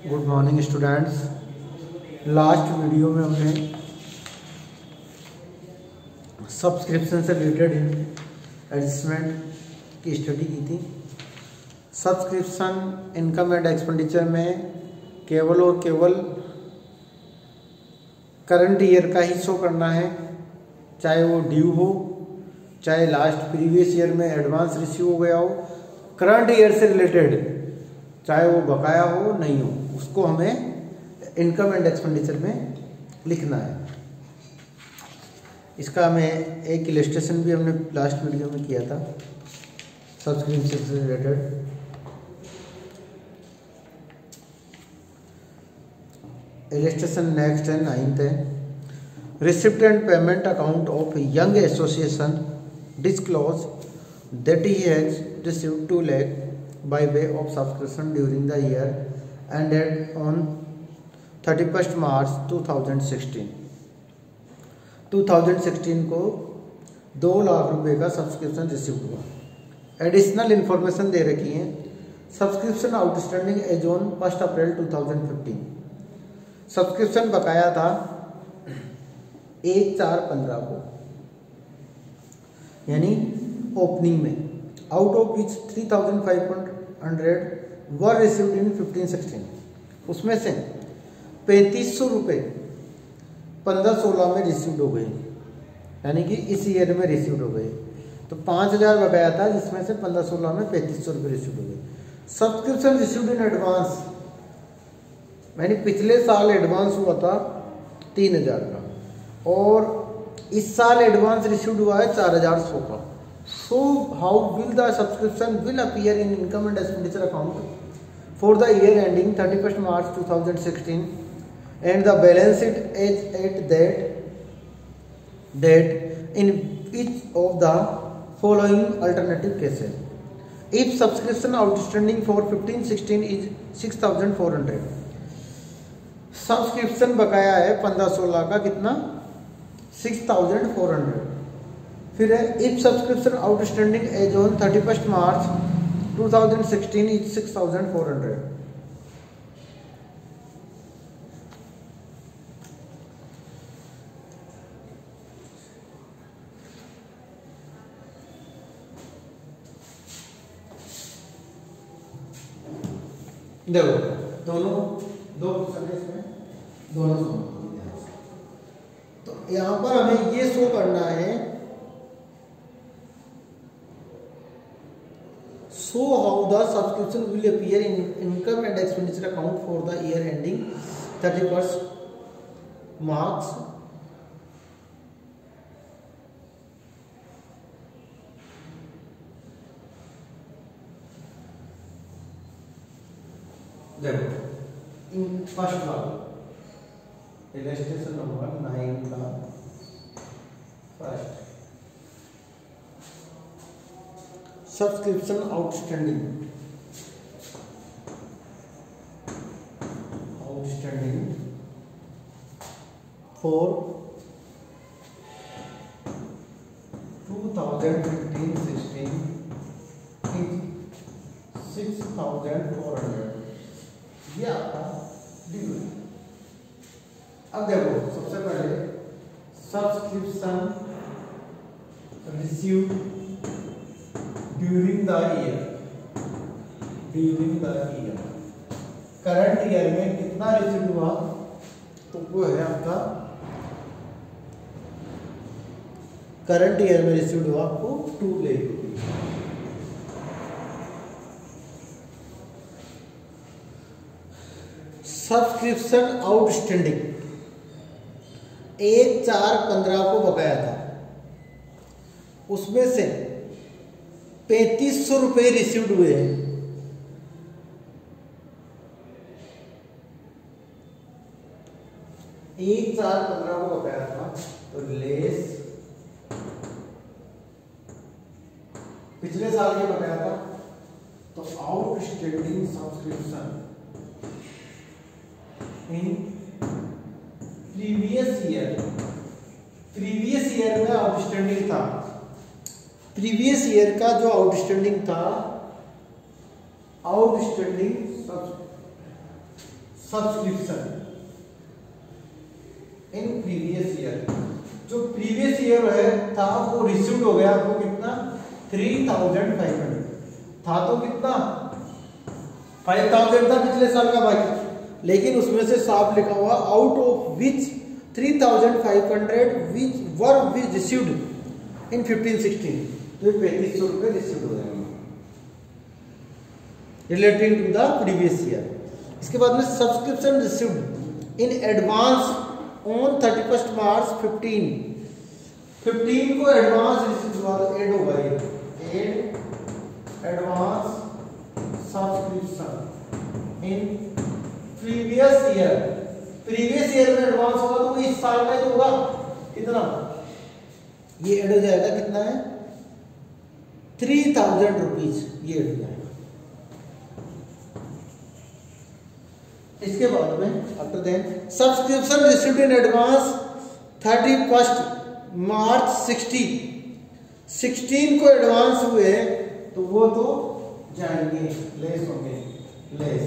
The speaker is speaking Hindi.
Good morning students. Last video में हमने सब्सक्रिप्शन से रिलेटेड एडजस्टमेंट की स्टडी की थी। सब्सक्रिप्शन इनकम एंड एक्सपेंडिचर में केवल और केवल करंट ईयर का ही शो करना है, चाहे वो ड्यू हो, चाहे लास्ट प्रीवियस ईयर में एडवांस रिसीव हो गया हो। करंट ईयर से रिलेटेड चाहे वो बकाया हो नहीं हो, उसको हमें इनकम एंड एक्सपेंडिचर में लिखना है। इसका हमें एक इलस्ट्रेशन भी हमने लास्ट वीडियो में किया था सब्सक्रिप्शन से रिलेटेड। इलस्ट्रेशन नेक्स्ट है, 9th है। Receipt and payment account of young association disclose that he has received 2 lakh by way of subscription during the year ended on 31st March 2016। 2016 को 2 लाख रुपए का सब्सक्रिप्शन रिसीव हुआ। एडिशनल इन्फॉर्मेशन दे रखी है। Subscription outstanding as on 1 April 2015। Subscription बकाया था 1/4/15 को, यानी ओपनिंग में। Out of which 3,500 were received in 15-16। उसमें से 3500 रुपये 15-16 में रिसीव्ड हो गए, यानी कि इस ईयर में रिसीव्ड हो गए। तो 5,000 बकाया था, जिसमें से 15-16 में 3500 रुपये रिसीव्ड हो गए। सब्सक्रिप्शन रिसीव्ड इन एडवांस, यानी पिछले साल एडवांस हुआ था 3,000 का, और इस साल एडवांस रिसीव्ड हुआ है 4,100 का। So how will the subscription will appear in income and expenditure account for the year ending 31st March 2016 and the balance sheet as at that date in each of the following alternative cases? If subscription outstanding for 15-16 is 6,400, subscription बकाया है 15-16 का, कितना 6,400। फिर है if subscription outstanding as on 31st March 2016 is 6,400। देखो दोनों दो क्वेश्चन है इसमें, दोनों तो यहां पर हमें ये शो करना है, so how the subscription will appear in income and expenditure account for the year ending 31st March देखो इन फर्स्ट वाला इलस्ट्रेशन नंबर 9 का फर्स्ट सब्सक्रिप्शन आउटस्टैंडिंग फॉर 2015-16 6,400, ये आपका ड्यू है। अब देखो सबसे पहले subscription received during the year, current year में कितना रिसीव हुआ, तो वो है आपका करंट ईयर में रिसीव हुआ आपको 2 लाख रुपये। सब्सक्रिप्शन आउटस्टैंडिंग 1/4/15 को बकाया था, उसमें से 3,500 रुपये रिसीव्ड हुए हैं। एक 4/15 को बकाया था, तो लेस पिछले साल ये बकाया था, तो outstanding subscription in previous year में आउटस्टैंडिंग था। प्रीवियस ईयर का जो आउटस्टैंडिंग था, outstanding subscription in previous year, जो प्रीवियस ईयर है था वो रिसीव्ड हो गया आपको कितना 3500 था, तो कितना 5000 था पिछले साल का बाकी, लेकिन उसमें से साफ लिखा हुआ out of which 3500 which were received in 15-16, तो ये 3500 रुपए रिसीव्ड हो जाएंगे relating to the previous year. इसके बाद में subscription received in advance on 31 March 15 को एडवांस रिसीव हुआ, तो ऐड होगा ये add advance subscription in previous year. Previous year में एडवांस होगा तो इस साल में तो होगा कितना, ये ऐड हो जाएगा, कितना है 3000 रुपीज, ये ऐड हो जाएगा। इसके बाद में after then subscription received in advance 31 March 16 को एडवांस हुए तो वो तो जाएंगे लेस होंगे, लेस